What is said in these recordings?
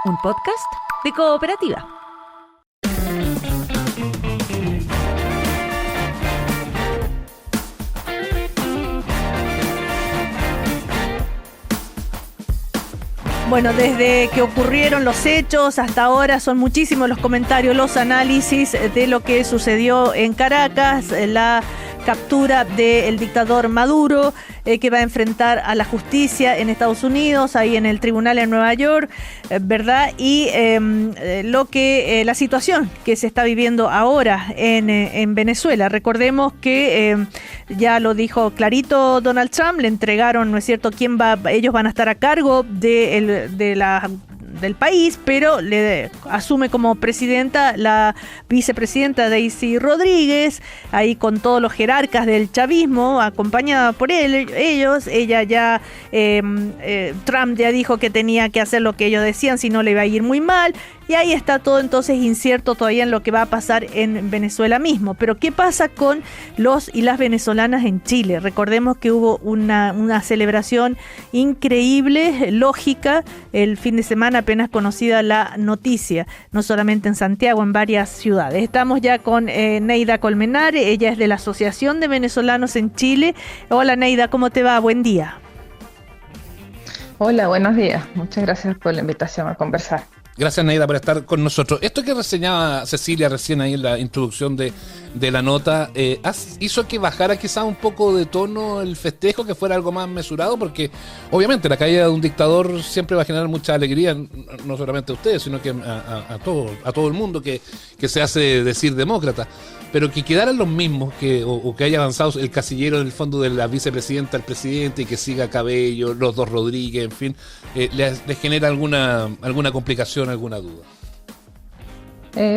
un podcast de Cooperativa. Bueno, desde que ocurrieron los hechos hasta ahora son muchísimos los comentarios, los análisis de lo que sucedió en Caracas, la captura del dictador Maduro, que va a enfrentar a la justicia en Estados Unidos, ahí en el tribunal en Nueva York, ¿verdad? Y la situación que se está viviendo ahora en Venezuela. Recordemos que ya lo dijo clarito Donald Trump, le entregaron, ¿no es cierto?, ellos van a estar a cargo del país, pero le asume como presidenta la vicepresidenta Daisy Rodríguez, ahí con todos los jerarcas del chavismo, acompañada por ellos. Ella ya, Trump ya dijo que tenía que hacer lo que ellos decían, si no le iba a ir muy mal, y ahí está todo entonces incierto todavía en lo que va a pasar en Venezuela mismo. Pero ¿qué pasa con los y las venezolanas en Chile? Recordemos que hubo una celebración increíble, lógica, el fin de semana, apenas conocida la noticia, no solamente en Santiago, en varias ciudades. Estamos ya con Neida Colmenar, ella es de la Asociación de Venezolanos en Chile. Hola Neida, ¿cómo te va? Buen día. Hola, buenos días. Muchas gracias por la invitación a conversar. Gracias, Neida, por estar con nosotros. Esto que reseñaba Cecilia recién ahí en la introducción de la nota, hizo que bajara quizás un poco de tono el festejo, que fuera algo más mesurado, porque obviamente la caída de un dictador siempre va a generar mucha alegría, no solamente a ustedes, sino que a todo el mundo que se hace decir demócrata. Pero que quedaran los mismos, o que haya avanzado el casillero en el fondo de la vicepresidenta al presidente y que siga Cabello, los dos Rodríguez, en fin, les genera alguna complicación, alguna duda.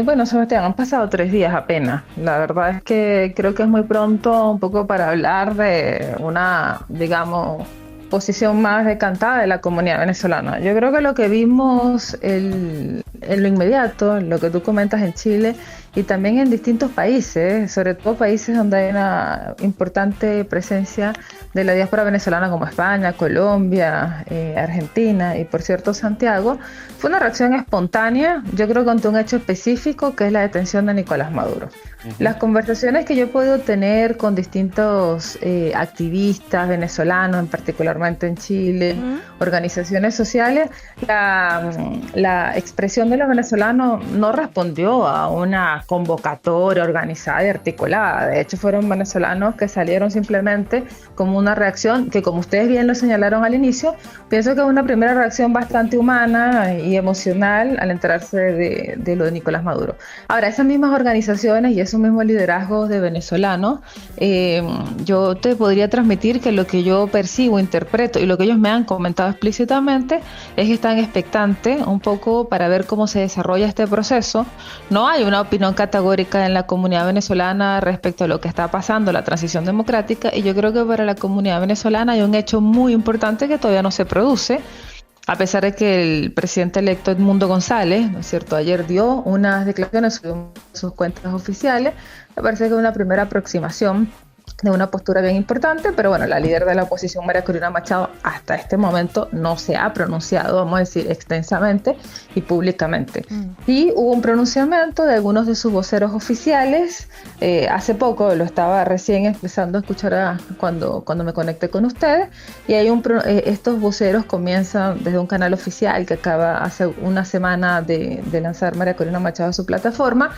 Bueno, Sebastián, han pasado 3 días apenas. La verdad es que creo que es muy pronto un poco para hablar de una, digamos, posición más decantada de la comunidad venezolana. Yo creo que lo que vimos en lo inmediato, lo que tú comentas en Chile y también en distintos países, sobre todo países donde hay una importante presencia de la diáspora venezolana como España, Colombia, Argentina y por cierto Santiago, fue una reacción espontánea, yo creo que ante un hecho específico que es la detención de Nicolás Maduro. Las conversaciones que yo he podido tener con distintos activistas venezolanos, particularmente en Chile, organizaciones sociales, la expresión de los venezolanos no respondió a una convocatoria organizada y articulada. De hecho, fueron venezolanos que salieron simplemente como una reacción que, como ustedes bien lo señalaron al inicio, pienso que es una primera reacción bastante humana y emocional al enterarse de lo de Nicolás Maduro. Ahora, esas mismas organizaciones y esos mismos liderazgos de venezolanos, yo te podría transmitir que lo que yo percibo, interpreto y lo que ellos me han comentado explícitamente es que están expectantes un poco para ver cómo se desarrolla este proceso. No hay una opinión categórica en la comunidad venezolana respecto a lo que está pasando, la transición democrática, y yo creo que para la comunidad venezolana hay un hecho muy importante que todavía no se produce, a pesar de que el presidente electo Edmundo González, ¿no es cierto?, ayer dio unas declaraciones sobre sus cuentas oficiales. Me parece que es una primera aproximación de una postura bien importante, pero bueno, la líder de la oposición, María Corina Machado, hasta este momento no se ha pronunciado, vamos a decir, extensamente y públicamente. Y hubo un pronunciamiento de algunos de sus voceros oficiales, hace poco, lo estaba recién empezando a escuchar cuando me conecté con ustedes, y hay estos voceros comienzan desde un canal oficial que acaba hace una semana de lanzar María Corina Machado a su plataforma.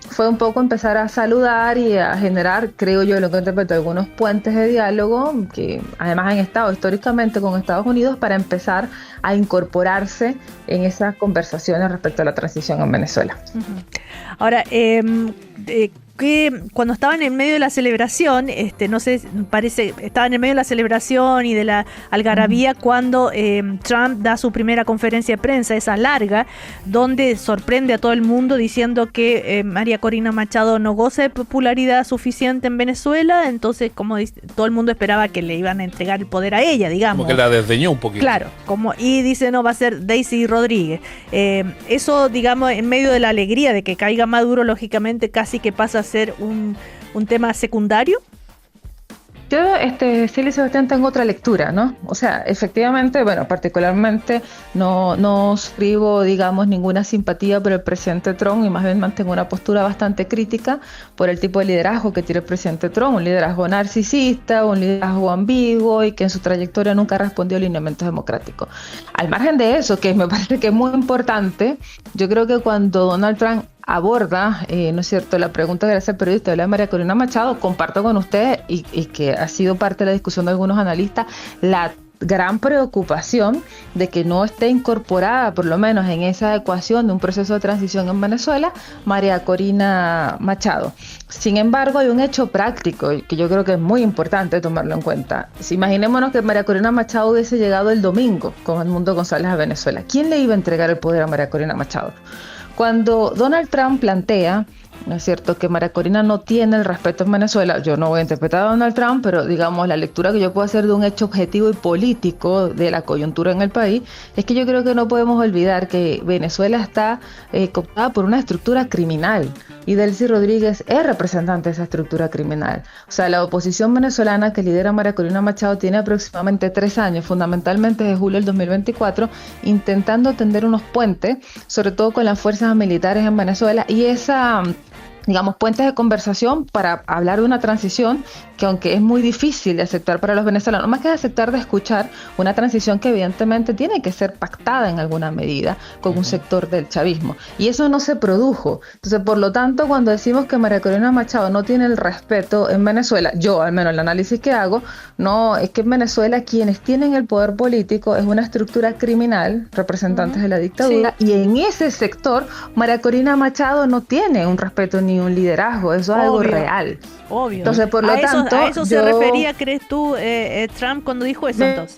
Fue un poco empezar a saludar y a generar, creo yo, lo que interpreto, algunos puentes de diálogo que además han estado históricamente con Estados Unidos para empezar a incorporarse en esas conversaciones respecto a la transición en Venezuela. Ahora, que cuando estaban en medio de la celebración, no sé, parece, estaban en medio de la celebración y de la algarabía cuando Trump da su primera conferencia de prensa, esa larga, donde sorprende a todo el mundo diciendo que María Corina Machado no goza de popularidad suficiente en Venezuela, entonces como todo el mundo esperaba que le iban a entregar el poder a ella, digamos. Como que la desdeñó un poquito. Claro, y dice no, va a ser Daisy Rodríguez. Eso, digamos, en medio de la alegría de que caiga Maduro, lógicamente casi que pasa a ser un tema secundario. Yo, Celia y Sebastián, tengo otra lectura, ¿no? O sea, efectivamente, bueno, particularmente no suscribo, digamos, ninguna simpatía por el presidente Trump y más bien mantengo una postura bastante crítica por el tipo de liderazgo que tiene el presidente Trump, un liderazgo narcisista, un liderazgo ambiguo y que en su trayectoria nunca respondió a lineamientos democráticos. Al margen de eso, que me parece que es muy importante, yo creo que cuando Donald Trump aborda, ¿no es cierto?, la pregunta que hace el periodista de María Corina Machado, comparto con usted y que ha sido parte de la discusión de algunos analistas, la gran preocupación de que no esté incorporada, por lo menos en esa ecuación de un proceso de transición en Venezuela, María Corina Machado. Sin embargo, hay un hecho práctico que yo creo que es muy importante tomarlo en cuenta. Si imaginémonos que María Corina Machado hubiese llegado el domingo con Edmundo González a Venezuela, ¿quién le iba a entregar el poder a María Corina Machado? Cuando Donald Trump plantea, ¿no es cierto?, que María Corina no tiene el respeto en Venezuela, yo no voy a interpretar a Donald Trump, pero digamos la lectura que yo puedo hacer de un hecho objetivo y político de la coyuntura en el país, es que yo creo que no podemos olvidar que Venezuela está cooptada por una estructura criminal y Delcy Rodríguez es representante de esa estructura criminal. O sea, la oposición venezolana que lidera María Corina Machado tiene aproximadamente 3 años, fundamentalmente desde julio del 2024, intentando tender unos puentes, sobre todo con las fuerzas militares en Venezuela, y esa, digamos, puentes de conversación para hablar de una transición que, aunque es muy difícil de aceptar para los venezolanos, más que de aceptar, de escuchar, una transición que evidentemente tiene que ser pactada en alguna medida con un sector del chavismo, y eso no se produjo. Entonces, por lo tanto, cuando decimos que María Corina Machado no tiene el respeto en Venezuela, yo al menos el análisis que hago, no es que en Venezuela quienes tienen el poder político es una estructura criminal, representantes de la dictadura, sí, y en ese sector María Corina Machado no tiene un respeto ni un liderazgo, eso es algo real. Obvio. Entonces, por lo tanto, a eso se refería, ¿crees tú, Trump, cuando dijo eso entonces?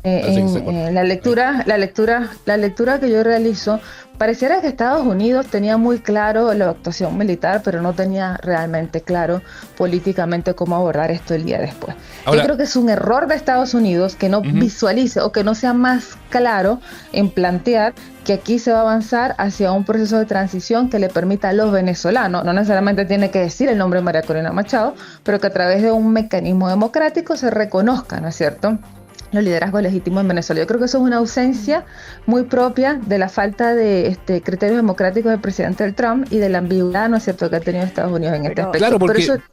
La lectura que yo realizo, pareciera que Estados Unidos tenía muy claro la actuación militar, pero no tenía realmente claro políticamente cómo abordar esto el día después. Ahora, yo creo que es un error de Estados Unidos que no visualice o que no sea más claro en plantear que aquí se va a avanzar hacia un proceso de transición que le permita a los venezolanos, no necesariamente tiene que decir el nombre de María Corina Machado, pero que a través de un mecanismo democrático se reconozca, ¿no es cierto?, los liderazgos legítimos en Venezuela. Yo creo que eso es una ausencia muy propia de la falta de criterios democráticos del presidente del Trump y de la ambigüedad, ¿no es cierto?, que ha tenido Estados Unidos en este aspecto. Claro,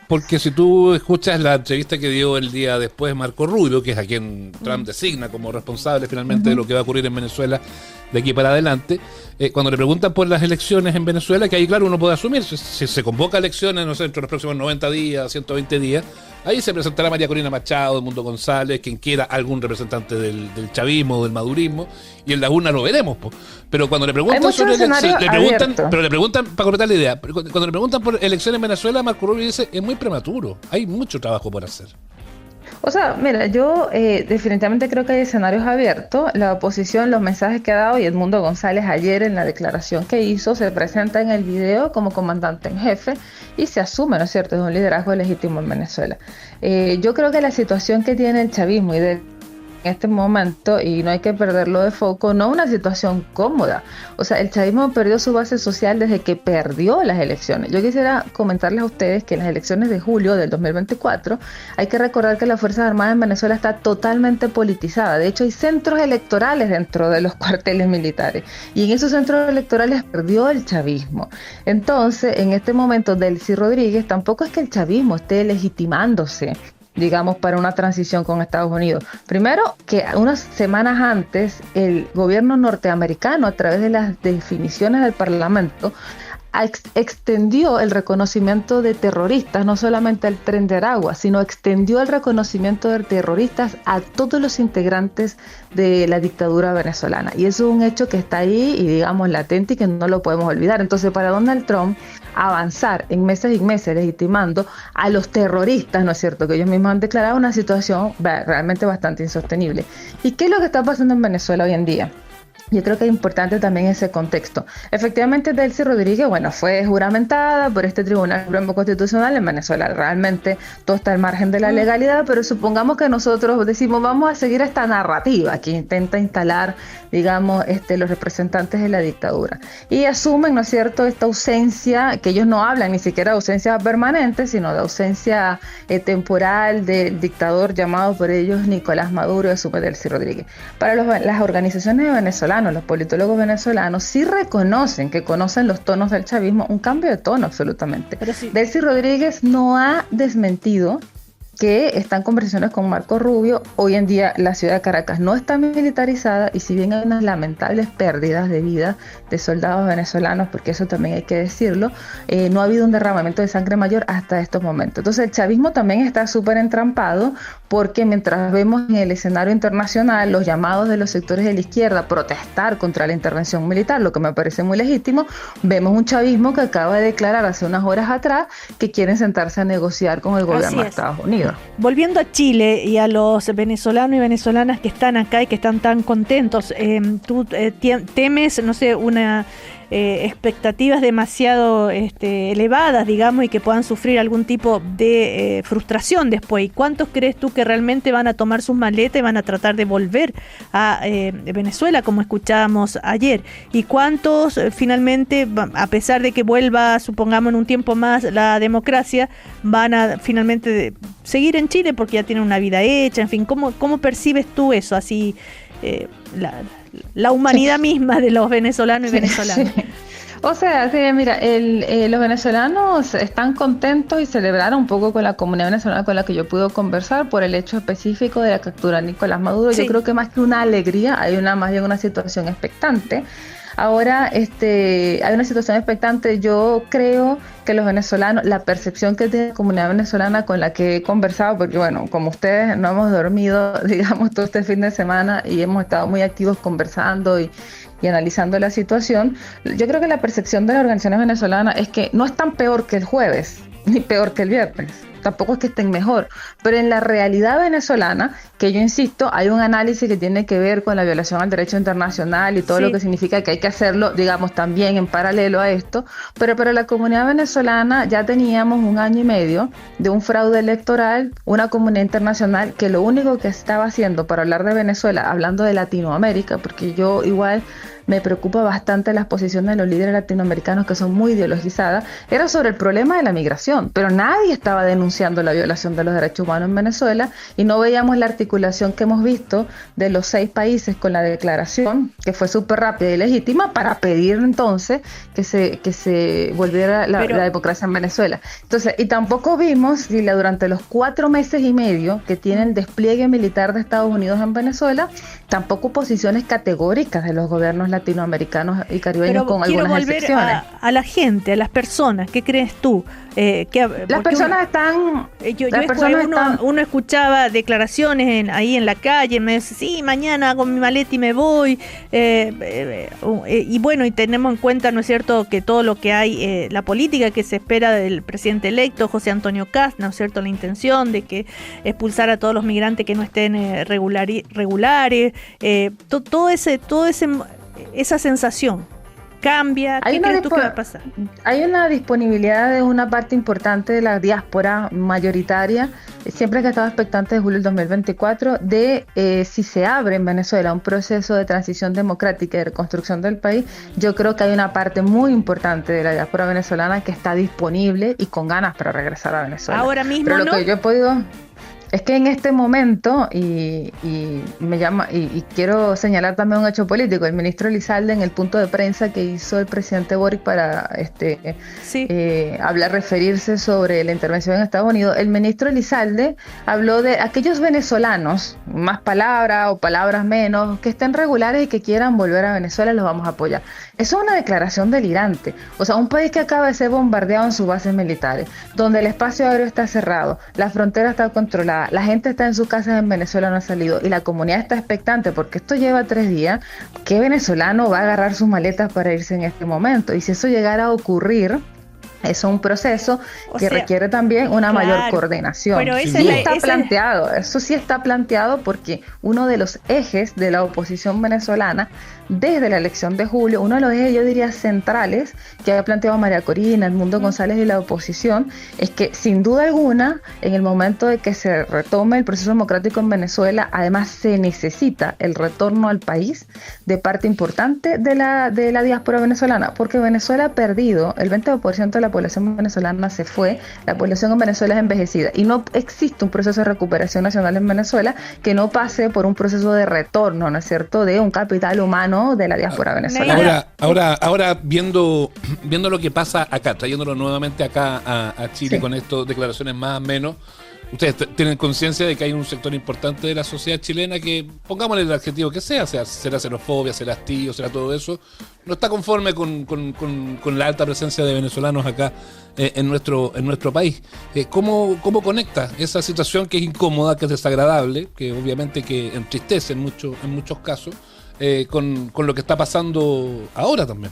porque si tú escuchas la entrevista que dio el día después Marco Rubio, que es a quien Trump designa como responsable finalmente de lo que va a ocurrir en Venezuela de aquí para adelante, cuando le preguntan por las elecciones en Venezuela, que ahí claro uno puede asumir, si se convoca elecciones, no sé, entre los próximos 90 días, 120 días, ahí se presentará María Corina Machado, Edmundo González, quien quiera, algún representante del chavismo, del madurismo, y en la urna lo veremos, po. Pero cuando le preguntan sobre elecciones, le preguntan, para completar la idea, cuando le preguntan por elecciones en Venezuela, Marco Rubio dice, es muy prematuro, hay mucho trabajo por hacer. O sea, mira, yo definitivamente creo que hay escenarios abiertos. La oposición, los mensajes que ha dado, y Edmundo González ayer en la declaración que hizo, se presenta en el video como comandante en jefe y se asume, ¿no es cierto?, es un liderazgo legítimo en Venezuela. Yo creo que la situación que tiene el chavismo y en este momento, y no hay que perderlo de foco, no es una situación cómoda. O sea, el chavismo perdió su base social desde que perdió las elecciones. Yo quisiera comentarles a ustedes que en las elecciones de julio del 2024 hay que recordar que las Fuerzas Armadas en Venezuela está totalmente politizada. De hecho, hay centros electorales dentro de los cuarteles militares y en esos centros electorales perdió el chavismo. Entonces, en este momento, Delcy Rodríguez, tampoco es que el chavismo esté legitimándose, digamos, para una transición con Estados Unidos. Primero, que unas semanas antes el gobierno norteamericano, a través de las definiciones del Parlamento, extendió el reconocimiento de terroristas, no solamente al Tren de Aragua, sino extendió el reconocimiento de terroristas a todos los integrantes de la dictadura venezolana. Y eso es un hecho que está ahí y, digamos, latente y que no lo podemos olvidar. Entonces, para Donald Trump avanzar en meses y meses legitimando a los terroristas, ¿no es cierto?, que ellos mismos han declarado, una situación realmente bastante insostenible. ¿Y qué es lo que está pasando en Venezuela hoy en día? Yo creo que es importante también ese contexto. Efectivamente, Delcy Rodríguez, bueno, fue juramentada por este Tribunal Supremo Constitucional en Venezuela. Realmente todo está al margen de la legalidad, pero supongamos que nosotros decimos vamos a seguir esta narrativa que intenta instalar, digamos, los representantes de la dictadura. Y asumen, ¿no es cierto?, esta ausencia, que ellos no hablan ni siquiera de ausencia permanente, sino de ausencia temporal del dictador llamado por ellos Nicolás Maduro, y asume Delcy Rodríguez. Para las organizaciones venezolanas, los politólogos venezolanos sí reconocen que conocen los tonos del chavismo, un cambio de tono absolutamente. Pero sí. Delcy Rodríguez no ha desmentido que está en conversaciones con Marco Rubio. Hoy en día la ciudad de Caracas no está militarizada, y si bien hay unas lamentables pérdidas de vida de soldados venezolanos, porque eso también hay que decirlo, no ha habido un derramamiento de sangre mayor hasta estos momentos. Entonces el chavismo también está súper entrampado, porque mientras vemos en el escenario internacional los llamados de los sectores de la izquierda a protestar contra la intervención militar, lo que me parece muy legítimo, vemos un chavismo que acaba de declarar hace unas horas atrás que quieren sentarse a negociar con el gobierno de Estados Unidos. Volviendo a Chile y a los venezolanos y venezolanas que están acá y que están tan contentos, ¿tú temes, no sé, expectativas demasiado elevadas, digamos, y que puedan sufrir algún tipo de frustración después? ¿Y cuántos crees tú que realmente van a tomar sus maletas y van a tratar de volver a Venezuela, como escuchábamos ayer? ¿Y cuántos finalmente, a pesar de que vuelva, supongamos, en un tiempo más la democracia, van a finalmente seguir en Chile porque ya tienen una vida hecha? En fin, ¿cómo percibes tú eso? Así, la humanidad misma de los venezolanos y venezolanas. Sí. O sea, sí, mira, los venezolanos están contentos y celebraron un poco con la comunidad venezolana con la que yo pude conversar por el hecho específico de la captura de Nicolás Maduro. Sí. Yo creo que más que una alegría, hay más bien una situación expectante. Ahora hay una situación expectante. Yo creo que los venezolanos, la percepción que tiene la comunidad venezolana con la que he conversado, porque bueno, como ustedes no hemos dormido, digamos, todo este fin de semana y hemos estado muy activos conversando y analizando la situación, yo creo que la percepción de las organizaciones venezolanas es que no están peor que el jueves, ni peor que el viernes. Tampoco es que estén mejor, pero en la realidad venezolana, que yo insisto, hay un análisis que tiene que ver con la violación al derecho internacional y todo lo que significa que hay que hacerlo, digamos, también en paralelo a esto, pero para la comunidad venezolana ya teníamos 1 año y medio de un fraude electoral, una comunidad internacional que lo único que estaba haciendo para hablar de Venezuela, hablando de Latinoamérica, porque yo igual me preocupa bastante las posiciones de los líderes latinoamericanos que son muy ideologizadas, era sobre el problema de la migración, pero nadie estaba denunciando la violación de los derechos humanos en Venezuela y no veíamos la articulación que hemos visto de los 6 países con la declaración, que fue súper rápida y legítima, para pedir entonces que se volviera la democracia en Venezuela. Entonces, y tampoco vimos durante los 4 meses y medio que tiene el despliegue militar de Estados Unidos en Venezuela, tampoco posiciones categóricas de los gobiernos latinoamericanos y caribeños, con algunas excepciones. Quiero volver a la gente, a las personas. ¿Qué crees tú? Las personas uno escuchaba declaraciones ahí en la calle, me dice, sí, mañana hago mi maleta y me voy, y bueno, y tenemos en cuenta, ¿no es cierto?, que todo lo que hay, la política que se espera del presidente electo, José Antonio Kast, ¿no es cierto?, la intención de que expulsar a todos los migrantes que no estén regulares, esa sensación cambia. ¿Qué crees tú que va a pasar? Hay una disponibilidad de una parte importante de la diáspora mayoritaria, siempre que ha estado expectante de julio del 2024, de si se abre en Venezuela un proceso de transición democrática y de reconstrucción del país. Yo creo que hay una parte muy importante de la diáspora venezolana que está disponible y con ganas para regresar a Venezuela. Ahora mismo, pero lo ¿no? que yo he podido... Es que en este momento, y quiero señalar también un hecho político, el ministro Elizalde, en el punto de prensa que hizo el presidente Boric para referirse sobre la intervención en Estados Unidos, el ministro Elizalde habló de aquellos venezolanos, más palabras o palabras menos, que estén regulares y que quieran volver a Venezuela, los vamos a apoyar. Eso es una declaración delirante. O sea, un país que acaba de ser bombardeado en sus bases militares, donde el espacio aéreo está cerrado, la frontera está controlada, la gente está en sus casas en Venezuela, no ha salido, y la comunidad está expectante porque esto lleva 3 días. ¿Qué venezolano va a agarrar sus maletas para irse en este momento? Y si eso llegara a ocurrir, Es un proceso que requiere también una mayor coordinación. Pero eso sí está planteado porque uno de los ejes de la oposición venezolana desde la elección de julio, uno de los ejes, yo diría, centrales que ha planteado María Corina, Edmundo González y la oposición, es que sin duda alguna, en el momento de que se retome el proceso democrático en Venezuela, además se necesita el retorno al país de parte importante de la diáspora venezolana, porque Venezuela ha perdido, el 20% de la población venezolana se fue, la población en Venezuela es envejecida y no existe un proceso de recuperación nacional en Venezuela que no pase por un proceso de retorno, ¿no es cierto?, de un capital humano de la diáspora venezolana. Ahora viendo lo que pasa acá, trayéndolo nuevamente acá a Chile, sí, con estas declaraciones más o menos, ustedes tienen conciencia de que hay un sector importante de la sociedad chilena que, pongámosle el adjetivo que sea será xenofobia, será hastío, será todo eso, no está conforme con la alta presencia de venezolanos acá en nuestro país. ¿Cómo conecta esa situación que es incómoda, que es desagradable, que obviamente que entristece en muchos casos, con lo que está pasando ahora también?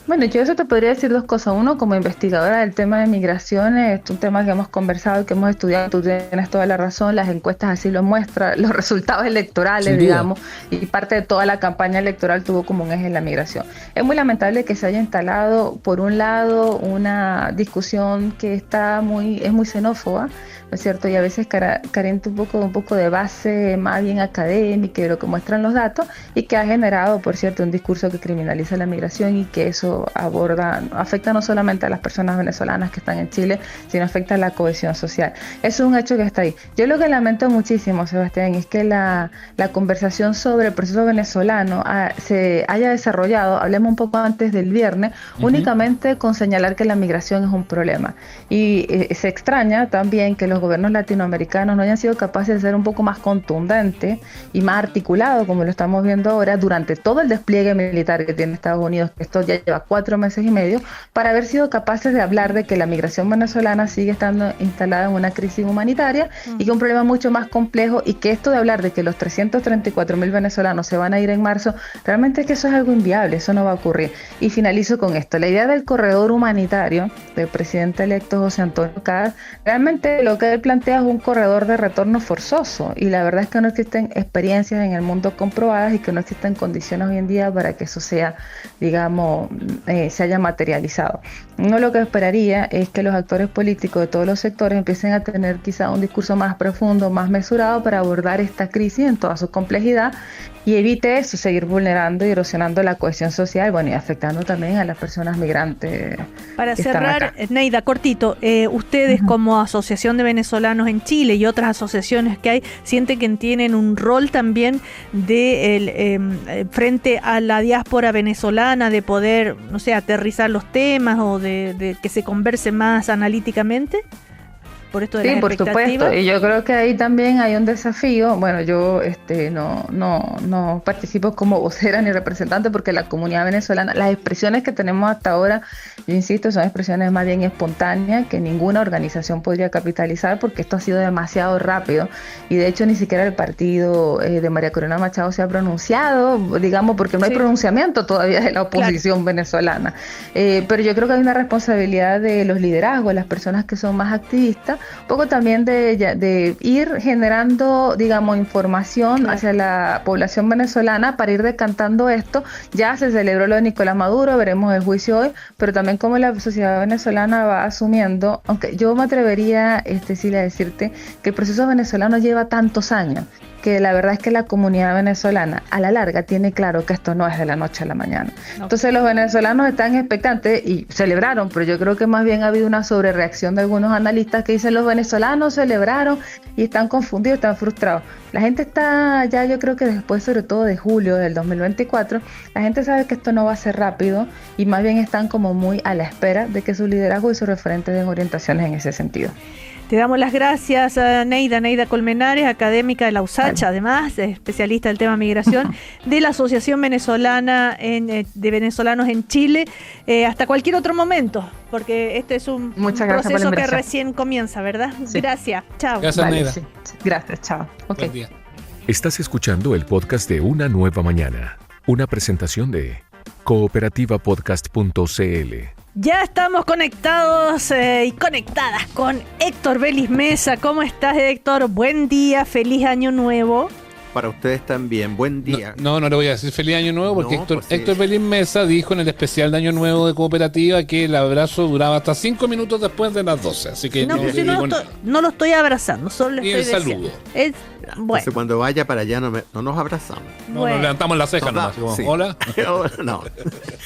Bueno, yo eso te podría decir dos cosas. Uno, como investigadora del tema de migraciones, es un tema que hemos conversado y que hemos estudiado, tú tienes toda la razón, las encuestas así lo muestran, los resultados electorales, digamos, y parte de toda la campaña electoral tuvo como un eje la migración. Es muy lamentable que se haya instalado, por un lado, una discusión que es muy xenófoba, ¿no es cierto? Y a veces carente un poco de base más bien académica de lo que muestran los datos, y que ha generado, por cierto, un discurso que criminaliza la migración y que eso afecta no solamente a las personas venezolanas que están en Chile, sino afecta a la cohesión social. Eso es un hecho que está ahí. Yo lo que lamento muchísimo, Sebastián, es que la conversación sobre el proceso venezolano se haya desarrollado, hablemos un poco antes del viernes, únicamente con señalar que la migración es un problema. Y se extraña también que los gobiernos latinoamericanos no hayan sido capaces de ser un poco más contundentes y más articulados, como lo estamos viendo ahora, durante todo el despliegue militar que tiene Estados Unidos, que esto ya lleva 4 meses y medio, para haber sido capaces de hablar de que la migración venezolana sigue estando instalada en una crisis humanitaria y que es un problema mucho más complejo, y que esto de hablar de que los 334.000 venezolanos se van a ir en marzo, realmente es que eso es algo inviable, eso no va a ocurrir. Y finalizo con esto, la idea del corredor humanitario del presidente electo José Antonio Caz, realmente lo que él plantea es un corredor de retorno forzoso, y la verdad es que no existen experiencias en el mundo comprobadas y que no existen condiciones hoy en día para que eso sea, digamos, se haya materializado. Uno lo que esperaría es que los actores políticos de todos los sectores empiecen a tener quizá un discurso más profundo, más mesurado para abordar esta crisis en toda su complejidad, y evite eso, seguir vulnerando y erosionando la cohesión social, bueno, y afectando también a las personas migrantes. Para cerrar, Neida, cortito, ustedes como Asociación de Venezolanos en Chile y otras asociaciones que hay, ¿sienten que tienen un rol también frente a la diáspora venezolana, de poder, no sé, aterrizar los temas o de que se converse más analíticamente? Por esto de por supuesto, y yo creo que ahí también hay un desafío. Bueno, yo no participo como vocera ni representante, porque la comunidad venezolana, las expresiones que tenemos hasta ahora, yo insisto, son expresiones más bien espontáneas que ninguna organización podría capitalizar, porque esto ha sido demasiado rápido, y de hecho ni siquiera el partido de María Corina Machado se ha pronunciado, digamos, porque no hay pronunciamiento todavía de la oposición venezolana. Pero yo creo que hay una responsabilidad de los liderazgos, las personas que son más activistas, un poco también de ir generando, digamos, información hacia la población venezolana para ir decantando esto. Ya se celebró lo de Nicolás Maduro, veremos el juicio hoy, pero también cómo la sociedad venezolana va asumiendo, aunque yo me atrevería, Cecilia, a decirte que el proceso venezolano lleva tantos años, que la verdad es que la comunidad venezolana a la larga tiene claro que esto no es de la noche a la mañana. Entonces los venezolanos están expectantes y celebraron, pero yo creo que más bien ha habido una sobrereacción de algunos analistas que dicen los venezolanos celebraron y están confundidos, están frustrados. La gente está ya, yo creo que después, sobre todo de julio del 2024, la gente sabe que esto no va a ser rápido, y más bien están como muy a la espera de que su liderazgo y sus referentes den orientaciones en ese sentido. Te damos las gracias a Neida Colmenares, académica de la USACH, además, especialista del tema migración, de la Asociación Venezolana de Venezolanos en Chile. Hasta cualquier otro momento, porque este es un proceso que recién comienza, ¿verdad? Sí. Gracias, chao. Gracias, Neida. Sí. Gracias, chao. Okay. Buen día. Estás escuchando el podcast de Una Nueva Mañana, una presentación de cooperativapodcast.cl. Ya estamos conectados y conectadas con Héctor Vélez Mesa. ¿Cómo estás, Héctor? Buen día, feliz año nuevo. Para ustedes también, buen día. No le voy a decir feliz año nuevo porque No, pues sí. Héctor Vélez Mesa dijo en el especial de año nuevo de Cooperativa que el abrazo duraba hasta 5 minutos después de las 12. Así que No, pues yo no lo estoy abrazando, solo le Ni estoy el diciendo. saludo. Bueno, Entonces, cuando vaya para allá no nos abrazamos. no, bueno. nos levantamos la ceja Nos da- nomás. Como, sí. Hola. No.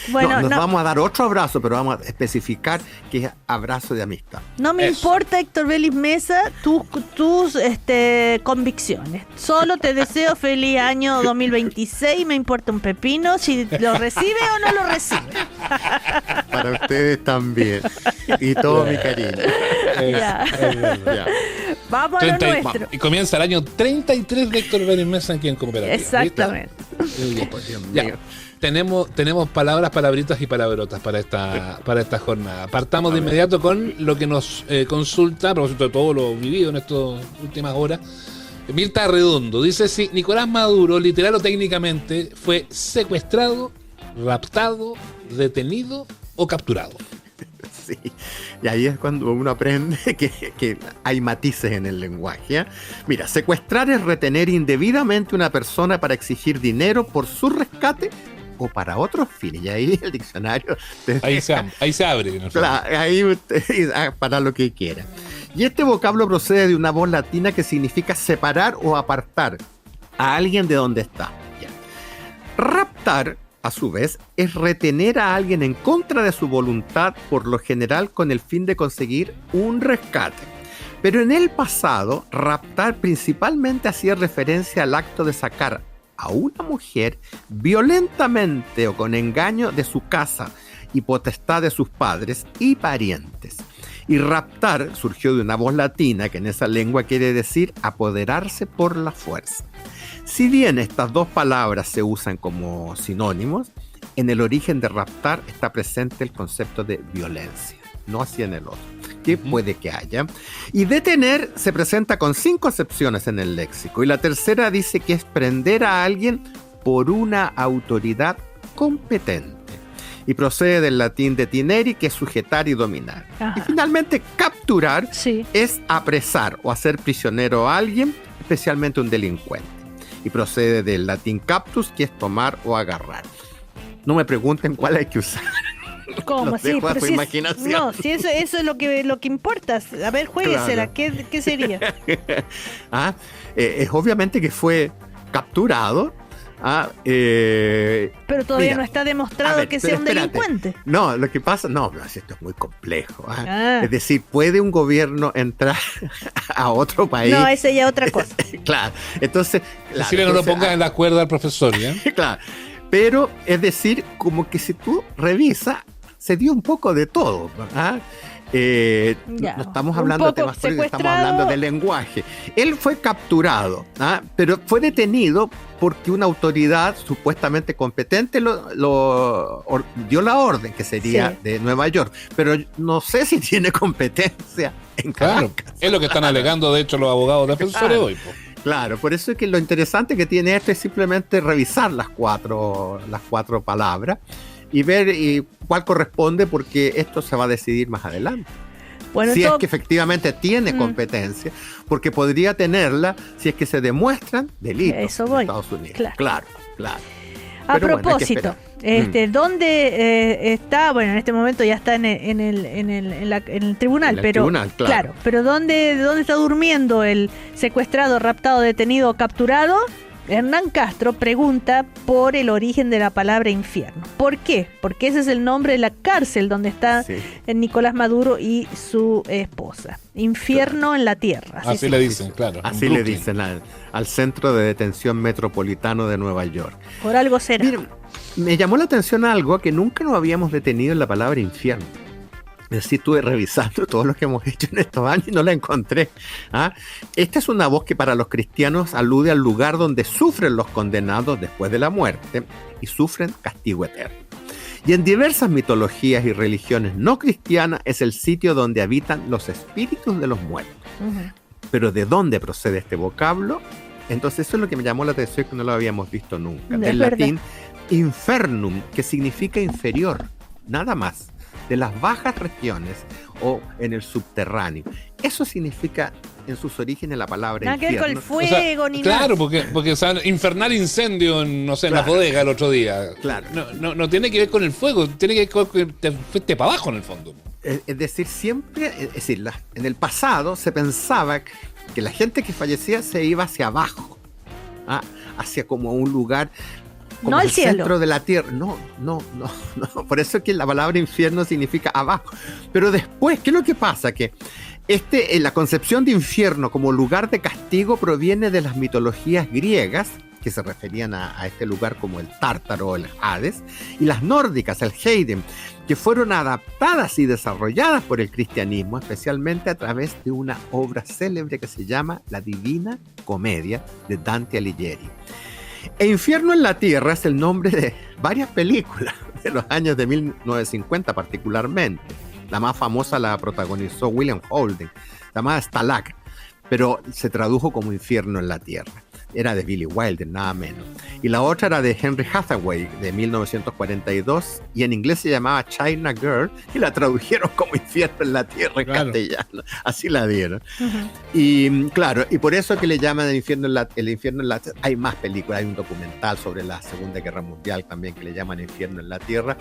Bueno, No, nos no. vamos a dar otro abrazo, pero vamos a especificar que es abrazo de amistad. No me Eso. importa, Héctor Vélez Mesa, tus convicciones. Solo te deseo feliz año 2026. Me importa un pepino si lo recibe o no lo recibe. Para ustedes también. Y todo mi cariño. Ya. Ya. Vamos a lo 30 nuestro. y comienza el año 33 de Héctor Vélez Mesa aquí en Cooperativa. Exactamente. ¿Viste? Muy bien. Dios Ya. mío. Tenemos palabritas y palabrotas para esta jornada. Partamos de inmediato con lo que nos consulta, a propósito de todo lo vivido en estas últimas horas. Mirta Redondo dice: si Nicolás Maduro, literal o técnicamente, fue secuestrado, raptado, detenido o capturado. Sí. Y ahí es cuando uno aprende que hay matices en el lenguaje. ¿Eh? Mira, secuestrar es retener indebidamente una persona para exigir dinero por su rescate o para otros fines. Y ahí el diccionario te Ahí se abre. en el fondo. Claro, ahí usted para lo que quiera. Y este vocablo procede de una voz latina que significa separar o apartar a alguien de donde está. Ya. Raptar, a su vez, es retener a alguien en contra de su voluntad, por lo general con el fin de conseguir un rescate. Pero en el pasado, raptar principalmente hacía referencia al acto de sacar a una mujer violentamente o con engaño de su casa y potestad de sus padres y parientes. Y raptar surgió de una voz latina que en esa lengua quiere decir apoderarse por la fuerza. Si bien estas dos palabras se usan como sinónimos, en el origen de raptar está presente el concepto de violencia, no así en el otro, que puede que haya. Y detener se presenta con 5 acepciones en el léxico, y la tercera dice que es prender a alguien por una autoridad competente. Y procede del latín detineri, que es sujetar y dominar. Ajá. Y finalmente, capturar Sí. es apresar o hacer prisionero a alguien, especialmente un delincuente. Y procede del latín captus, que es tomar o agarrar. No me pregunten cuál hay que usar. ¿Cómo? Los Sí, dejo a pero su si imaginación. no, si eso es lo que importa. A ver, jueguesela. Claro. ¿Qué sería? ¿Ah? Es obviamente que fue capturado. Pero todavía Mira, no está a demostrado ver, que pero sea un espérate. delincuente. No, lo que pasa, no, esto es muy complejo. Ah. Es decir, ¿puede un gobierno entrar a otro país? No, esa ya es otra cosa. Claro, entonces... claro, Decirle no lo entonces, pongan en la cuerda al profesor, ¿ya? Claro, pero es decir, como que si tú revisas, se dio un poco de todo. ¿Ah? Ya, No estamos un hablando de poco temas políticos, estamos secuestrado. hablando de lenguaje. Él fue capturado, ¿ah? Pero fue detenido porque una autoridad supuestamente competente dio la orden, que sería Sí. de Nueva York. Pero no sé si tiene competencia en Claro. Caracas. Es lo que están alegando, de hecho, los abogados defensores hoy. Po. Claro, por eso es que lo interesante que tiene esto es simplemente revisar las cuatro palabras y ver cuál corresponde, porque esto se va a decidir más adelante. Bueno, Si es todo- que efectivamente tiene competencia, porque podría tenerla si es que se demuestran delitos Eso en voy. Estados Unidos. Claro. Claro. A Pero bueno, hay que propósito, esperar. ¿dónde está? Bueno, en este momento ya está en el tribunal, En el pero tribunal, claro. pero ¿dónde está durmiendo el secuestrado, raptado, detenido o capturado? Hernán Castro pregunta por el origen de la palabra infierno. ¿Por qué? Porque ese es el nombre de la cárcel donde está Sí. Nicolás Maduro y su esposa. Infierno en la tierra. Así se le llama. dicen, claro. Así en le Brooklyn. dicen al Centro de Detención Metropolitano de Nueva York. Por algo será. Miren, me llamó la atención algo que nunca nos habíamos detenido en la palabra infierno. Es decir, estuve revisando todo lo que hemos hecho en estos años y no la encontré. ¿Ah? Esta es una voz que para los cristianos alude al lugar donde sufren los condenados después de la muerte y sufren castigo eterno. Y en diversas mitologías y religiones no cristianas es el sitio donde habitan los espíritus de los muertos. Ujú. Pero ¿de dónde procede este vocablo? Entonces eso es lo que me llamó la atención, que no lo habíamos visto nunca. Es Del verdad. latín infernum, que significa inferior, nada más. de las bajas regiones o en el subterráneo. Eso significa en sus orígenes la palabra nada que ver infierno. con el fuego ni nada. Claro, porque o sea, infernal incendio en, no sé, en la bodega el otro día. Claro. No tiene que ver con el fuego, tiene que ver con que te fuiste para abajo en el fondo. Es decir, siempre, es decir, en el pasado se pensaba que la gente que fallecía se iba hacia abajo, hacia como un lugar como no el al cielo. Centro de la tierra. No. Por eso es que la palabra infierno significa abajo. Pero después, ¿qué es lo que pasa? Que la concepción de infierno como lugar de castigo proviene de las mitologías griegas, que se referían a este lugar como el Tártaro o el Hades, y las nórdicas, el Heiden, que fueron adaptadas y desarrolladas por el cristianismo, especialmente a través de una obra célebre que se llama La Divina Comedia de Dante Alighieri. E Infierno en la Tierra es el nombre de varias películas de los años de 1950 particularmente. La más famosa la protagonizó William Holden, llamada Stalag, pero se tradujo como Infierno en la Tierra. Era de Billy Wilder, nada menos. Y la otra era de Henry Hathaway, de 1942, y en inglés se llamaba China Girl, y la tradujeron como Infierno en la Tierra en castellano. Así la dieron. Uh-huh. Y claro, y por eso que le llaman el Infierno en la Tierra. Hay más películas, hay un documental sobre la Segunda Guerra Mundial también que le llaman Infierno en la Tierra.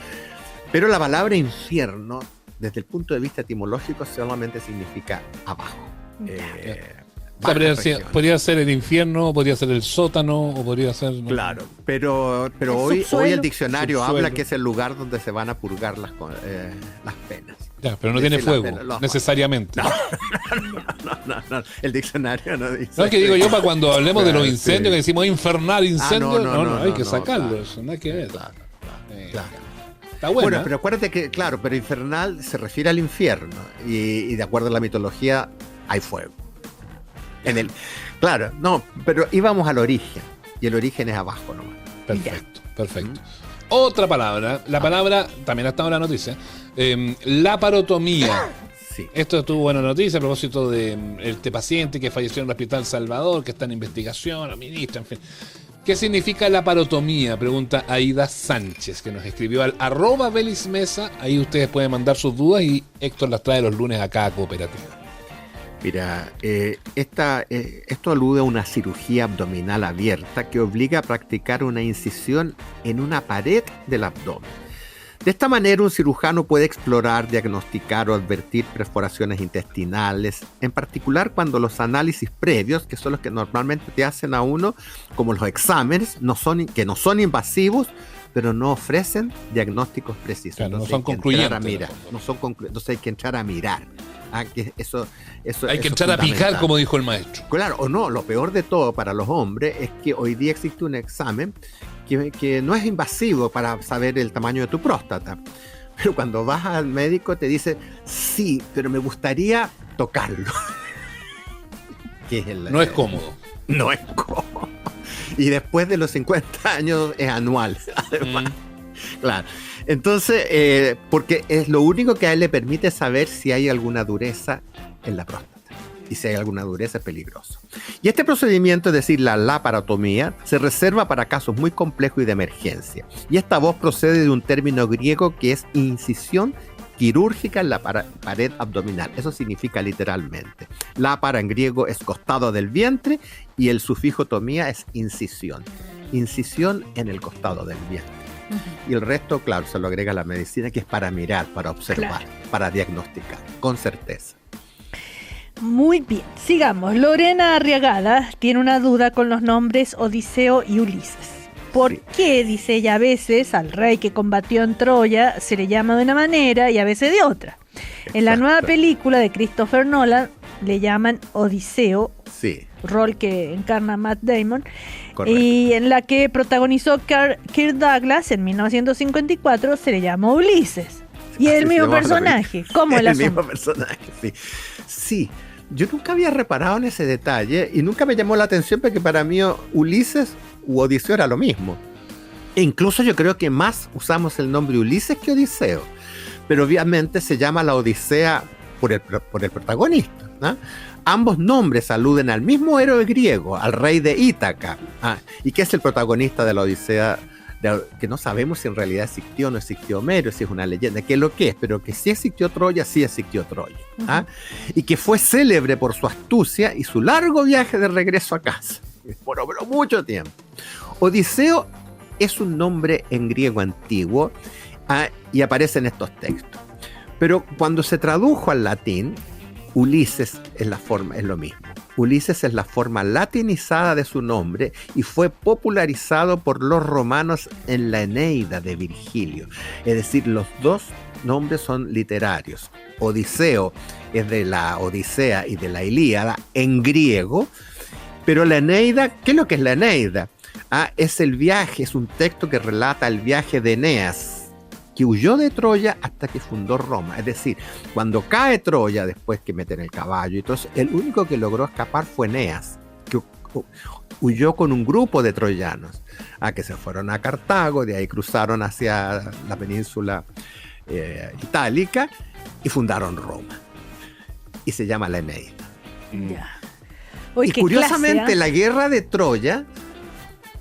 Pero la palabra infierno, desde el punto de vista etimológico, solamente significa abajo. Podría ser el infierno, podría ser el sótano, o podría ser... Claro, pero hoy el diccionario habla que es el lugar donde se van a purgar las penas. Ya, pero no tiene fuego, necesariamente. No, el diccionario no dice... No, es que digo yo, para cuando hablemos de los incendios, que decimos infernal incendio, no, hay que sacarlo, eso no hay que ver. Claro. Está bueno, pero acuérdate que, claro, pero infernal se refiere al infierno, y de acuerdo a la mitología, hay fuego. Claro, no, pero íbamos al origen, y el origen es abajo nomás. Perfecto. Otra palabra, la palabra, también ha estado en la noticia, laparotomía. Sí. Esto estuvo buena noticia a propósito de este paciente que falleció en el Hospital Salvador, que está en investigación, la ministra, en fin. ¿Qué significa laparotomía? Pregunta Aida Sánchez, que nos escribió al @belismesa. Ahí ustedes pueden mandar sus dudas y Héctor las trae los lunes acá a Cooperativa. Mira, esto alude a una cirugía abdominal abierta que obliga a practicar una incisión en una pared del abdomen. De esta manera, un cirujano puede explorar, diagnosticar o advertir perforaciones intestinales, en particular cuando los análisis previos, que son los que normalmente te hacen a uno, como los exámenes, que no son invasivos, pero no ofrecen diagnósticos precisos. Claro, no son concluyentes. Entonces hay que entrar a mirar. Eso hay que entrar a picar, como dijo el maestro. Claro, o no, lo peor de todo para los hombres es que hoy día existe un examen que no es invasivo para saber el tamaño de tu próstata. Pero cuando vas al médico te dice, sí, pero me gustaría tocarlo. No es cómodo. No es cómodo. Y después de los 50 años es anual, además. Claro. Entonces, porque es lo único que a él le permite saber si hay alguna dureza en la próstata. Y si hay alguna dureza es peligroso. Y este procedimiento, es decir, la laparotomía, se reserva para casos muy complejos y de emergencia. Y esta voz procede de un término griego que es incisión quirúrgica en la pared abdominal. Eso significa literalmente. Lápara en griego es costado del vientre y el sufijo tomía es incisión. Incisión en el costado del vientre. Y el resto, claro, se lo agrega la medicina, que es para mirar, para observar, para diagnosticar, con certeza. Muy bien, sigamos. Lorena Arriagada tiene una duda con los nombres Odiseo y Ulises. ¿Por qué, dice ella, a veces al rey que combatió en Troya se le llama de una manera y a veces de otra? Exacto. En la nueva película de Christopher Nolan le llaman Odiseo, rol que encarna Matt Damon. Correcto. Y en la que protagonizó Kirk Douglas en 1954 se le llama Ulises. Y es el mismo personaje. ¿Cómo el asunto? El mismo personaje, sí. Sí, yo nunca había reparado en ese detalle y nunca me llamó la atención porque para mí Ulises u Odiseo era lo mismo. E incluso yo creo que más usamos el nombre Ulises que Odiseo. Pero obviamente se llama la Odisea por el protagonista, ¿no? Ambos nombres aluden al mismo héroe griego, al rey de Ítaca, y que es el protagonista de la Odisea que no sabemos si en realidad existió o no existió Homero, si es una leyenda, qué es lo que es, pero que sí existió Troya, ¿ah? Y que fue célebre por su astucia y su largo viaje de regreso a casa, por mucho tiempo. Odiseo es un nombre en griego antiguo, y aparece en estos textos. Pero cuando se tradujo al latín, Ulises es lo mismo. Ulises es la forma latinizada de su nombre y fue popularizado por los romanos en la Eneida de Virgilio. Es decir, los dos nombres son literarios. Odiseo es de la Odisea y de la Ilíada en griego, pero la Eneida, ¿qué es lo que es la Eneida? Es el viaje, es un texto que relata el viaje de Eneas, que huyó de Troya hasta que fundó Roma. Es decir, cuando cae Troya, después que meten el caballo y todo eso, el único que logró escapar fue Eneas, que huyó con un grupo de troyanos, que se fueron a Cartago, de ahí cruzaron hacia la península itálica y fundaron Roma. Y se llama la Eneida. Ya. Uy, y curiosamente, la guerra de Troya,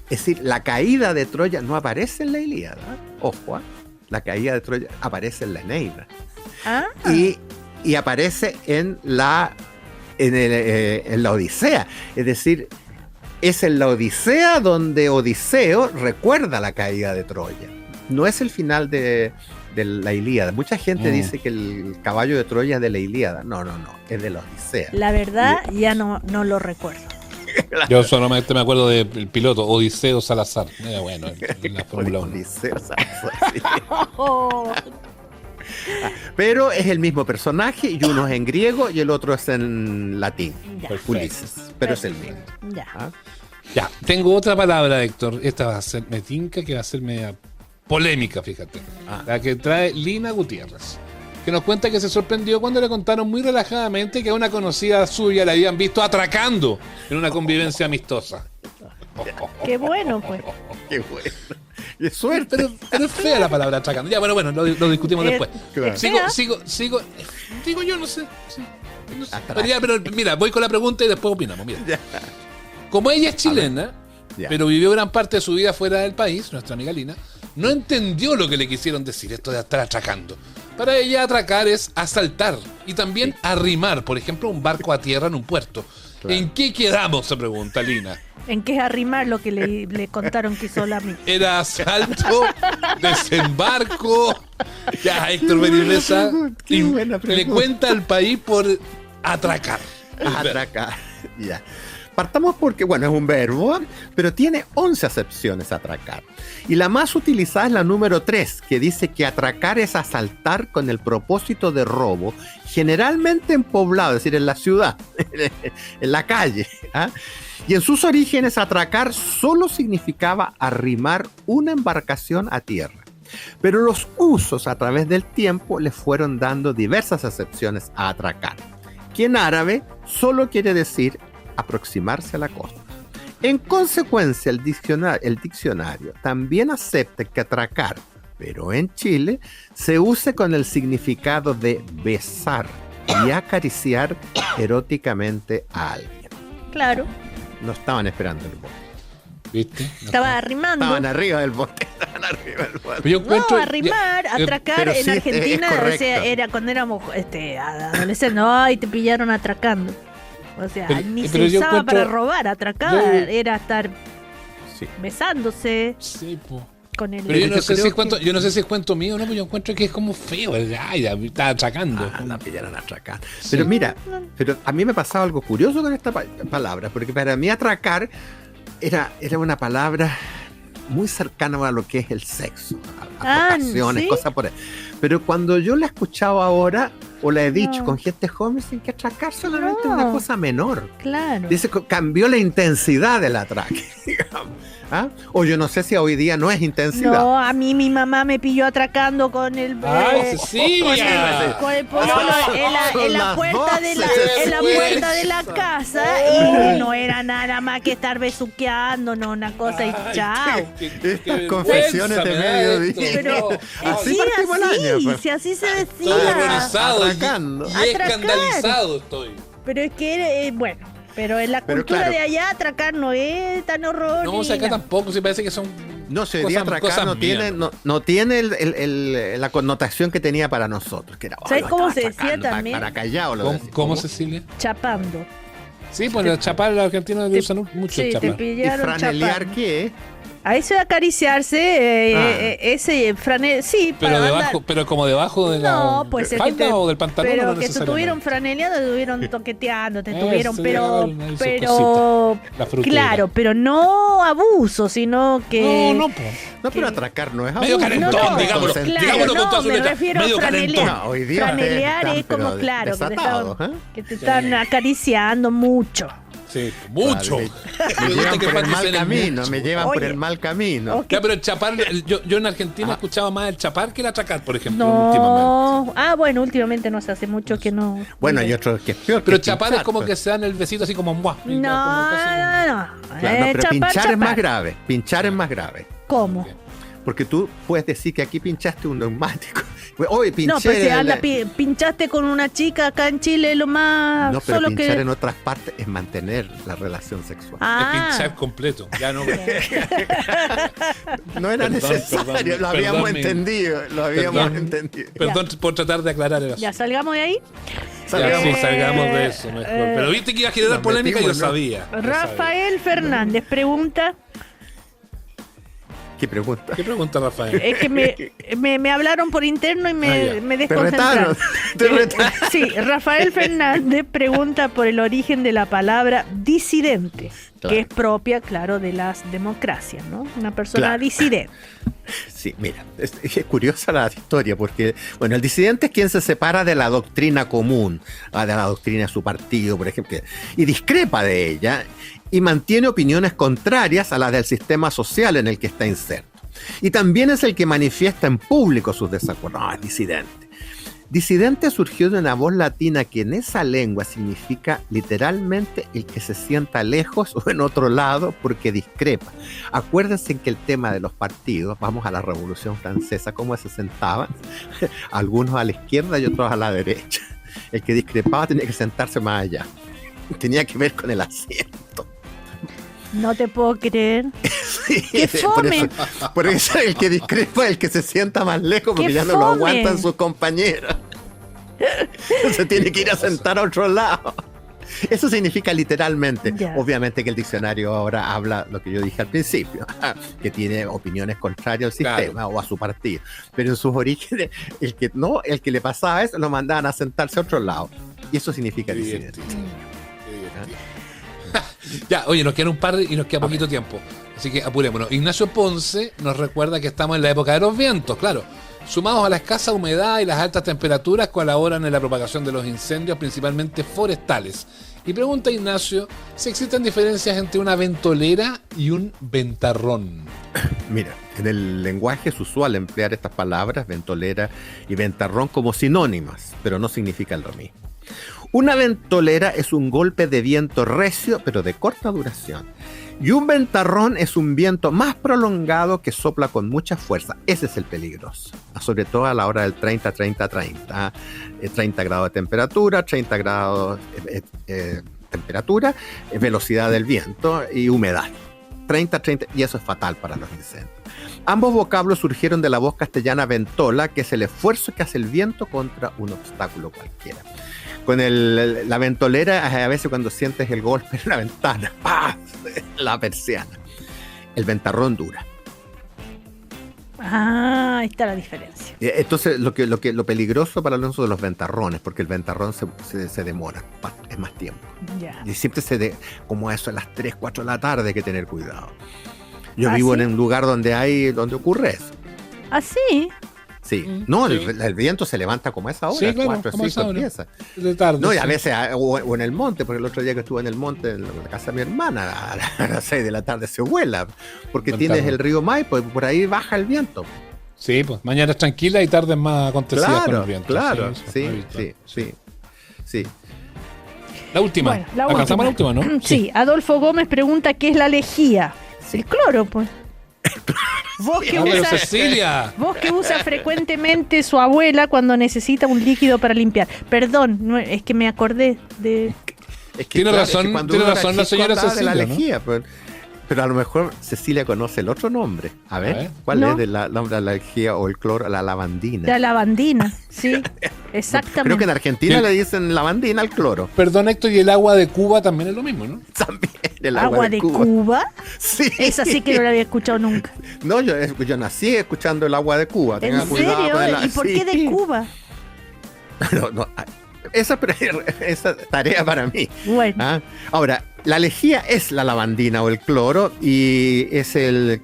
es decir, la caída de Troya no aparece en la Ilíada. Ojo, la caída de Troya aparece en la Eneida. Y aparece en la Odisea. Es decir, es en la Odisea donde Odiseo recuerda la caída de Troya. No es el final de la Ilíada. Mucha gente dice que el caballo de Troya es de la Ilíada. No, es de la Odisea. La verdad, ya no lo recuerdo. Yo solamente me acuerdo del piloto Odiseo Salazar. Bueno, en la Fórmula 1. Odiseo Salazar, sí. Pero es el mismo personaje y uno es en griego y el otro es en latín. Ulises, pero es el mismo. Ya, tengo otra palabra, Héctor. Esta va a ser, me tinca que va a ser media polémica, fíjate. La que trae Lina Gutiérrez, que nos cuenta que se sorprendió cuando le contaron muy relajadamente que a una conocida suya la habían visto atracando en una convivencia amistosa. Qué bueno, pues. Qué bueno. Qué suerte. Pero es fea la palabra atracando. Ya, bueno, lo discutimos después. Claro. Sigo. Digo yo, no sé. Sí, no sé. Pero mira, voy con la pregunta y después opinamos. Mira. Ya. Como ella es chilena, pero vivió gran parte de su vida fuera del país, nuestra amiga Lina, no entendió lo que le quisieron decir, esto de estar atracando. Para ella atracar es asaltar y también arrimar, por ejemplo, un barco a tierra en un puerto. Claro. ¿En qué quedamos?, se pregunta Lina. ¿En qué es arrimar lo que le contaron que hizo la mía? Era asalto, desembarco. Ya, Héctor Benilmesa le cuenta al país por atracar. Atracar, ya. Partamos porque, bueno, es un verbo, pero tiene 11 acepciones atracar. Y la más utilizada es la número 3, que dice que atracar es asaltar con el propósito de robo, generalmente en poblado, es decir, en la ciudad, en la calle. Y en sus orígenes, atracar solo significaba arrimar una embarcación a tierra. Pero los usos a través del tiempo le fueron dando diversas acepciones a atracar, que en árabe solo quiere decir aproximarse a la costa. En consecuencia, el diccionario también acepta que atracar, pero en Chile, se use con el significado de besar y acariciar eróticamente a alguien. Claro. No estaban esperando el bote. ¿Viste? Estaba arrimando. Estaban arriba del bote. No, arrimar, atracar en Argentina, o sea, era cuando éramos adolescentes, ay, te pillaron atracando. O sea, ni se usaba para robar, atracar, era estar besándose. Sí, po. Con el pero yo no sé si es cuento mío, ¿no? Pues yo encuentro que es como feo. Ay, está atracando. La pillaron atracando. Sí. Pero mira, a mí me pasaba algo curioso con esta palabra, porque para mí atracar era una palabra muy cercana a lo que es el sexo, a tocaciones, ¿sí? Cosas por ahí. Pero cuando yo la he escuchado ahora, o la he dicho con gente joven, sin que atracar solamente es una cosa menor. Claro. Dice que cambió la intensidad del atraque, digamos. O yo no sé si hoy día no es intensidad. No, a mí mi mamá me pilló atracando con el Cecilia. Con el pololo en la puerta de la casa y no era nada más que estar besuqueando, no, una cosa y chao. Estas confesiones de mediodía. Pero así partimos el año. Pues. Si así se decía. Estoy agonizado atracando. y escandalizado estoy. Pero es que, bueno. Pero en la Pero cultura claro. de allá atracar no es tan horror. No, o sea, acá tampoco, sí parece que son. No, se día atracar cosas no tiene, mías. no tiene la connotación que tenía para nosotros, que era, ¿Sabes lo cómo estaba se decía atracando, también? Para callado lo ¿Cómo, decía. cómo, Cecilia? Chapando. Sí, pues el chapar, los argentinos Te- usan mucho Sí, el te chapar. ¿Y pillaron franelear chapando. qué? A eso de acariciarse, ese franel, sí, Pero para debajo, andar. pero como debajo de la No, pues es que falda te- o del pantalón. Pero no que te estuvieron necesariamente. franeleando, te estuvieron toqueteando, te Eso, estuvieron, ya, pero, bueno, hizo pero, La frutera. claro, pero no abuso, sino que... No, pues. No, pero atracar no es Medio abuso. calentón, No, no, digámoslo. Consentido. claro, Digámoslo con no, toda su me letra. refiero a Medio franelear. calentón. No, hoy día Franelear están, es como, pero claro, que te desatados, están, ¿eh? que te están acariciando mucho. Sí, mucho. Me llevan por el mal camino, mucho. me llevan por Oye. el mal camino. Ok. Ya, pero el chapar, yo en Argentina he escuchado más el chapar que el atracar, por ejemplo, No, últimamente. bueno, últimamente no se hace mucho que no. Bueno, hay otro que es peor. Pero que chapar pinchar, es como pues. que se dan el besito así como ¡mua! No, no. Claro, no, pero Chapar, pinchar es más chapar. grave. Pinchar es más grave. ¿Cómo? Porque tú puedes decir que aquí pinchaste un neumático. Oye, pinché. No, pues si el- anda, pinchaste con una chica acá en Chile, lo más. No, pero solo pinchar que. en otras partes es mantener la relación sexual. Ah, Es pinchar completo. Ya no. No era Perdón, necesario, perdón, lo habíamos perdón, entendido. Lo habíamos perdón. entendido. Perdón por tratar de aclarar el ya asunto. salgamos de ahí. Ya, sí, Eh, salgamos de eso mejor. Pero viste que iba a generar nos polémica y yo metimos, ¿no? sabía. yo sabía. Rafael Fernández pregunta. ¿Qué pregunta? ¿Qué pregunta, Rafael? Es que me hablaron por interno y Ah, me ya. me Te desconcentraron. retaron. Te retaron. Sí, Rafael Fernández pregunta por el origen de la palabra disidente, Claro. que es propia, claro, de las democracias, ¿no? Una persona Claro. disidente. Sí, mira, es curiosa la historia porque, bueno, el disidente es quien se separa de la doctrina común, de la doctrina de su partido, por ejemplo, y discrepa de ella y mantiene opiniones contrarias a las del sistema social en el que está inserto. Y también es el que manifiesta en público sus desacuerdos. No, es disidente. Disidente surgió de una voz latina que en esa lengua significa literalmente el que se sienta lejos o en otro lado porque discrepa. Acuérdense que el tema de los partidos, vamos a la Revolución Francesa, cómo se sentaban, algunos a la izquierda y otros a la derecha. El que discrepaba tenía que sentarse más allá. Tenía que ver con el asiento. No te puedo creer. Sí, ¡Qué fome! por eso el que discrepa es el que se sienta más lejos porque ¡Qué ya no lo fome! aguantan sus compañeros. Se tiene que ir a sentar a otro lado. Eso significa literalmente. Ya. Obviamente que el diccionario ahora habla lo que yo dije al principio, que tiene opiniones contrarias al sistema Claro. o a su partido. Pero en sus orígenes, el que le pasaba eso, lo mandaban a sentarse a otro lado. Y eso significa Qué disidente. divertido. Qué divertido. Ya, oye, nos queda un par y nos queda poquito tiempo. Así que apurémonos. Ignacio Ponce nos recuerda que estamos en la época de los vientos, claro. Sumados a la escasa humedad y las altas temperaturas colaboran en la propagación de los incendios, principalmente forestales. Y pregunta Ignacio si existen diferencias entre una ventolera y un ventarrón. Mira, en el lenguaje es usual emplear estas palabras, ventolera y ventarrón, como sinónimas, pero no significan lo mismo. Una ventolera es un golpe de viento recio, pero de corta duración. Y un ventarrón es un viento más prolongado que sopla con mucha fuerza. Ese es el peligroso, sobre todo a la hora del 30-30-30. 30 grados de temperatura, 30 grados temperatura, velocidad del viento y humedad. 30-30, y eso es fatal para los incendios. Ambos vocablos surgieron de la voz castellana ventola, que es el esfuerzo que hace el viento contra un obstáculo cualquiera. Con la ventolera, a veces cuando sientes el golpe en la ventana, ¡pah!, la persiana. El ventarrón dura. Ah, ahí está la diferencia. Entonces, lo peligroso para Alonso de los ventarrones, porque el ventarrón se demora, es más tiempo. Ya. Y siempre como eso a las 3, 4 de la tarde hay que tener cuidado. Yo ¿Ah, vivo sí? en un lugar donde ocurre eso. ¿Ah, sí? Sí. No, Sí. el viento se levanta como a esa hora, Sí, claro, 4 como a 5 esa hora. empieza. De tarde. No, y a sí. veces, o en el monte, porque el otro día que estuve en el monte, en la casa de mi hermana, a las 6 de la tarde se vuela, porque Ventarrón. tienes el río Maipo, y por ahí baja el viento. Sí, pues mañanas tranquilas y tardes más acontecidas con Claro, el viento. claro, eso, sí, habitual. sí. La última. Bueno, la Alcanzamos última. la última, ¿no? Sí, Adolfo Gómez pregunta qué es la lejía. Sí. El cloro, pues. Vos que Ah, pero usas Cecilia. Vos que usa frecuentemente su abuela cuando necesita un líquido para limpiar. Perdón, no, es que me acordé de... Es que, Tiene claro, razón, es que cuando tiene uno era razón la chico señora hablaba de la Cecilia, ¿no? lejía, pero a lo mejor Cecilia conoce el otro nombre. A ver. ¿Cuál No. es el nombre de la lejía o el cloro? La lavandina. La lavandina, sí, exactamente. Creo que en Argentina Sí. le dicen lavandina al cloro. Perdón, Héctor, y el agua de Cuba también es lo mismo, ¿no? También el ¿Agua de Cuba? Sí. Esa sí que no la había escuchado nunca. No, yo nací escuchando el agua de Cuba. ¿En Tenga cuidado serio? con el- ¿Y por sí. qué de Cuba? No, esa tarea para mí. Bueno, ¿Ah? Ahora, la lejía es la lavandina o el cloro y es el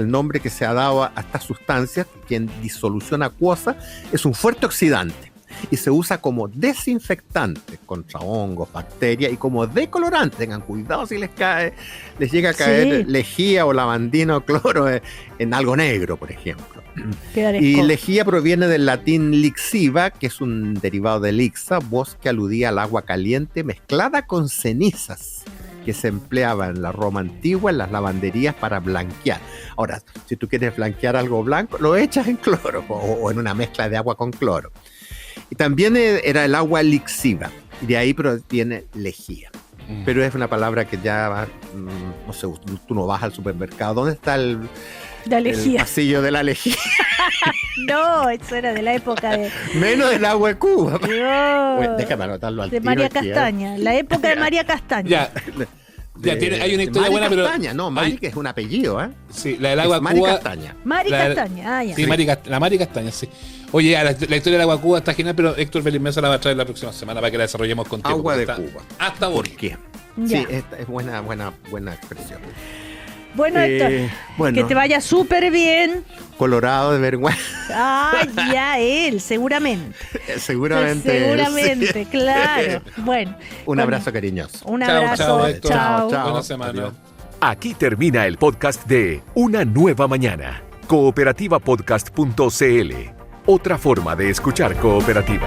nombre que se ha dado a esta sustancia que en disolución acuosa es un fuerte oxidante y se usa como desinfectante contra hongos, bacterias y como decolorante. Tengan cuidado si les llega a caer Sí. lejía o lavandina o cloro en algo negro, por ejemplo. quedar Y escoba. lejía proviene del latín lixiva, que es un derivado de lixa, voz que aludía al agua caliente mezclada con cenizas, que se empleaba en la Roma antigua en las lavanderías para blanquear. Ahora, si tú quieres blanquear algo blanco, lo echas en cloro o en una mezcla de agua con cloro. Y también era el agua lixiva, y de ahí proviene lejía. Pero es una palabra que ya, no sé, tú no vas al supermercado. ¿Dónde está La el lejía. pasillo de la lejía? No, eso era de la época de. Menos del agua de Cuba. Bueno, No, déjame anotarlo al de tiro María aquí, ¿eh? Castaña. La época de María Castaña. Ya, ya hay una historia Mari buena, pero. Castaña, no, Mari, hay- que es un apellido, ¿eh? Sí, la del agua Es Mari Cuba. Castaña. Mari La- Castaña, ah, ya. Sí, la Mari Castaña, sí. Oye, ya, la historia del agua Cuba está genial, pero Héctor Feliz Mesa la va a traer la próxima semana para que la desarrollemos con tiempo. Agua de porque está Cuba. Hasta ¿Por bonito. qué? Ya. Sí, es buena expresión. Bueno, Héctor, bueno, que te vaya súper bien. Colorado de vergüenza, Ah, ya él, seguramente. seguramente. Seguramente, sí. claro. Bueno. Un bueno, abrazo cariñoso. Un Chao, abrazo. chao, Héctor. Chao. Chao. Buena semana. Adiós. Aquí termina el podcast de Una Nueva Mañana. Cooperativapodcast.cl. Otra forma de escuchar Cooperativa.